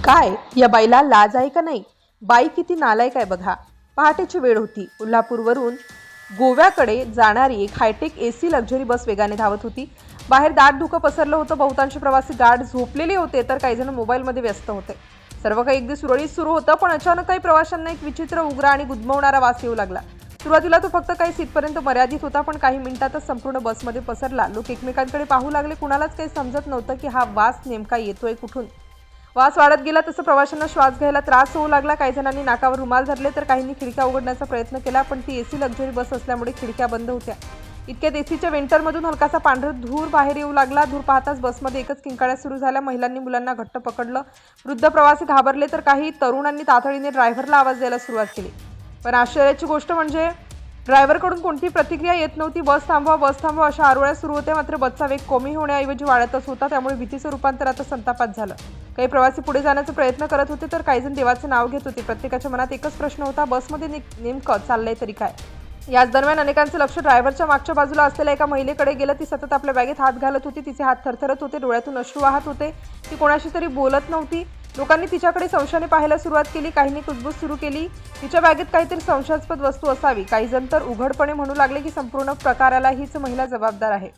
काय या बाईला लाज आहे का नाही? बाई किती नालायक आहे बघा. पहाटेची वेळ होती. कोल्हापूरवरून गोव्याकडे जाणारी एक हायटेक एसी लक्झरी बस वेगाने धावत होती. बाहेर दाट धुकं पसरलं होतं. बहुतांश प्रवासी गाढ झोपलेले होते तर काही जण मोबाईलमध्ये व्यस्त होते. सर्व काही अगदी सुरळीत सुरू होतं, पण अचानक काही प्रवाशांना एक विचित्र, उग्र आणि गुदमवणारा वास येऊ लागला. सुरुवातीला तो फक्त काही सीटपर्यंत मर्यादित होता, पण काही मिनिटातच संपूर्ण बसमध्ये पसरला. लोक एकमेकांकडे पाहू लागले. कुणालाच काही समजत नव्हतं की हा वास नेमका येतोय कुठून. वास वाढत गेला तसं प्रवाशांना श्वास घ्यायला त्रास होऊ लागला. काही जणांनी नाकावर रुमाल धरले तर काहींनी खिडक्या उघडण्याचा प्रयत्न केला, पण ती एसी लक्झरी बस असल्यामुळे खिडक्या बंद होत्या. इतक्यात एसीच्या वेंटरमधून हलकासा पांढरा धूर बाहेर येऊ लागला. धूर पाहताच बसमध्ये एकच किंकाळ्या सुरू झाल्या. महिलांनी मुलांना घट्ट पकडलं. वृद्ध प्रवासी घाबरले तर काही तरुणांनी तातडीने ड्रायव्हरला आवाज द्यायला सुरुवात केली. पण आश्चर्याची गोष्ट म्हणजे ड्रायव्हरकडून कोणतीही प्रतिक्रिया येत नव्हती. बस थांबवा अशा आरोळ्या सुरू होत्या. मात्र बसचा वेग कमी होण्याऐवजी वाढतच होता. त्यामुळे भीतीचं रूपांतर आता संतापात झालं. काही प्रवासी पुढे जाण्याचा प्रयत्न करत होते तर काही जण देवाचं नाव घेत होते. प्रत्येकाच्या मनात एकच प्रश्न होता, बसमध्ये नेमकं चाललंय तरी काय? याच दरम्यान अनेकांचं लक्ष ड्रायव्हरच्या मागच्या बाजूला असलेल्या एका महिलेकडे गेलं. ती सतत आपल्या बॅगेत हात घालत होती. तिचे हात थरथरत होते, डोळ्यातून अश्रू वाहत होते. ती कोणाशी तरी बोलत नव्हती. लोकांनी तिच्याकडे संशयाने पाहायला सुरुवात केली. काहींनी कुजबूज सुरू केली, तिच्या बॅगेत काहीतरी संशयास्पद वस्तू असावी. काही जण तर उघडपणे म्हणू लागले की संपूर्ण प्रकाराला हीच महिला जबाबदार आहे.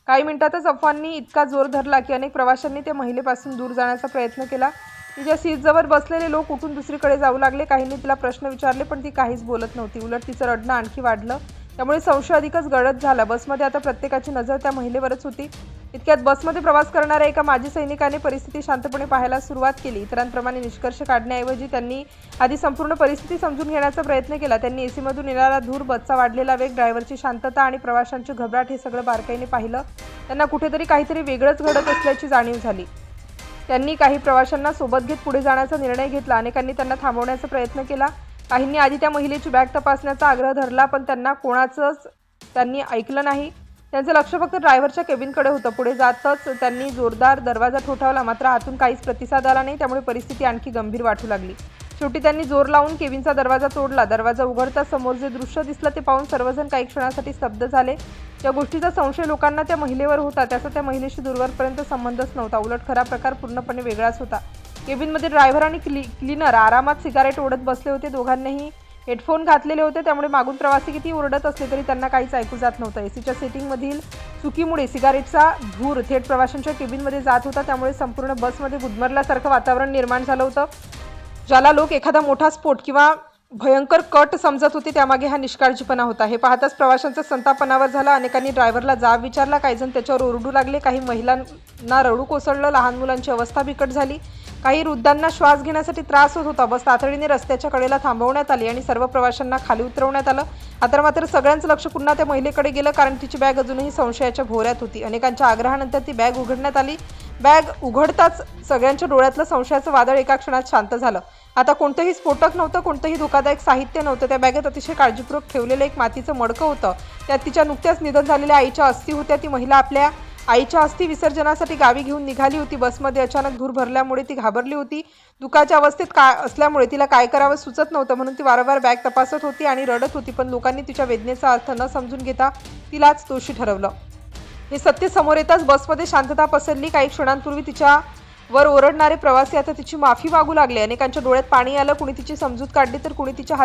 काही मिनिटातच अफवांनी इतका जोर धरला की अनेक प्रवाशांनी त्या महिलेपासून दूर जाण्याचा प्रयत्न केला. तिच्या सीटजवळ बसलेले लोक उठून दुसरीकडे जाऊ लागले. काहींनी तिला प्रश्न विचारले, पण ती काहीच बोलत नव्हती. उलट तिचं रडणं आणखी वाढलं. त्यामुळे संशय अधिकच गडद झाला. बसमध्ये आता प्रत्येकाची नजर त्या महिलेवरच होती. इतक्यात बसमध्ये प्रवास करणाऱ्या एका माजी सैनिकाने परिस्थिती शांतपणे पाहायला सुरुवात केली. इतरांप्रमाणे निष्कर्ष काढण्याऐवजी त्यांनी आधी संपूर्ण परिस्थिती समजून घेण्याचा प्रयत्न केला. त्यांनी एसीमधून येणारा धूर, बसचा वाढलेला वेग, ड्रायव्हरची शांतता आणि प्रवाशांची घबराट हे सगळं बारकाईने पाहिलं. त्यांना कुठेतरी काहीतरी वेगळंच घडत असल्याची जाणीव झाली. त्यांनी काही प्रवाशांना सोबत घेत पुढे जाण्याचा निर्णय घेतला. अनेकांनी त्यांना थांबवण्याचा प्रयत्न केला. काहींनी आधी त्या महिलेची बॅग तपासण्याचा आग्रह धरला, पण त्यांनी ऐकलं नाही. त्यांचं लक्ष फक्त ड्रायव्हरच्या केबिनकडे होतं. पुढे जातच त्यांनी जोरदार दरवाजा ठोठावला, मात्र आतून काहीच प्रतिसाद आला नाही. त्यामुळे परिस्थिती आणखी गंभीर वाटू लागली. शेवटी त्यांनी जोर लावून केबिनचा दरवाजा तोडला. दरवाजा उघडताच समोर जे दृश्य दिसलं ते पाहून सर्वजण काही क्षणासाठी स्तब्ध झाले. ज्या गोष्टीचा संशय लोकांना त्या महिलेवर होता त्याचा त्या महिलेशी दूरवरपर्यंत संबंधच नव्हता. उलट खरा प्रकार पूर्णपणे वेगळाच होता. केबिनमध्ये ड्रायव्हर आणि क्लीनर आरामात सिगारेट ओढत बसले होते. दोघांनीही हेडफोन घातलेले होते, त्यामुळे मागून प्रवासी किती ओरडत असले तरी त्यांना काहीच ऐकू जात नव्हतं. एसीच्या सेटिंगमधील चुकीमुळे सिगारेटचा धूर थेट प्रवाशांच्या केबिनमध्ये जात होता. त्यामुळे संपूर्ण बसमध्ये गुदमरल्यासारखं वातावरण निर्माण झालं होतं. ज्याला लोक एखादा मोठा स्फोट किंवा भयंकर कट समजत होते, त्यामागे हा निष्काळजीपणा होता. हे पाहताच प्रवाशांचा संताप पणावर झाला. अनेकांनी ड्रायव्हरला जाब विचारला. काही जण त्याच्यावर ओरडू लागले. काही महिलांना रडू कोसळलं. लहान मुलांची अवस्था बिकट झाली. काही वृद्धांना श्वास घेण्यासाठी त्रास होत होता. बस तातडीने रस्त्याच्या कडेला थांबवण्यात आली आणि सर्व प्रवाशांना खाली उतरवण्यात आलं. आता मात्र सगळ्यांचं लक्ष पुन्हा त्या महिलेकडे गेलं, कारण तिची बॅग अजूनही संशयाच्या भोवऱ्यात होती. अनेकांच्या आग्रहानंतर ती बॅग उघडण्यात आली. बॅग उघडताच सगळ्यांच्या डोळ्यातलं संशयाचं वादळ एका क्षणात शांत झालं. आता कोणतंही स्फोटक नव्हतं, कोणतंही धोकादायक साहित्य नव्हतं. त्या बॅगेत अतिशय काळजीपूर्वक ठेवलेलं एक मातीचं मडकं होतं. त्यात तिच्या नुकत्याच निधन झालेल्या आईच्या अस्थी होत्या. ती महिला आपल्या आईच्या अस्थी विसर्जनासाठी गावी घेऊन निघाली होती. बसमध्ये अचानक धूर भरल्यामुळे ती घाबरली होती. दुःखाच्या अवस्थेत असल्यामुळे तिला काय करावं सुचत नव्हतं, म्हणून ती वारंवार बॅग तपासत होती आणि रडत होती. पण लोकांनी तिच्या वेदनेचा अर्थ न समजून घेता तिलाच दोषी ठरवलं. हे सत्य समोर येताच बसमध्ये शांतता पसरली. काही क्षणांपूर्वी तिच्यावर ओरडणारे प्रवासी आता तिची माफी मागू लागले. अनेकांच्या डोळ्यात पाणी आलं. कुणी तिची समजूत काढली तर कुणी तिच्या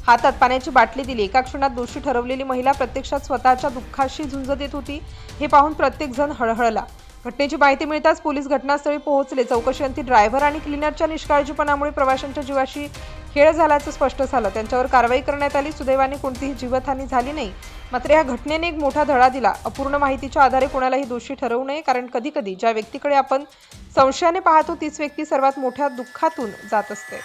हातात पाण्याची बाटली दिली. एका क्षणात दोषी ठरवलेली महिला प्रत्यक्षात स्वतःच्या दुःखाशी झुंज देत होती. हे पाहून प्रत्येक जण हळहळला. घटनेची माहिती मिळताच पोलीस घटनास्थळी पोहोचले. चौकशीअंती ड्रायव्हर आणि क्लीनरच्या निष्काळजीपणामुळे प्रवाशांच्या जीवाशी खेळ झाल्याचं स्पष्ट झालं. त्यांच्यावर कारवाई करण्यात आली. सुदैवाने कोणतीही जीवितहानी झाली नाही. मात्र या घटनेने एक मोठा धडा दिला. अपूर्ण माहितीच्या आधारे कोणालाही दोषी ठरवू नये, कारण कधीकधी ज्या व्यक्तीकडे आपण संशयाने पाहतो तीच व्यक्ती सर्वात मोठ्या दुःखातून जात असते.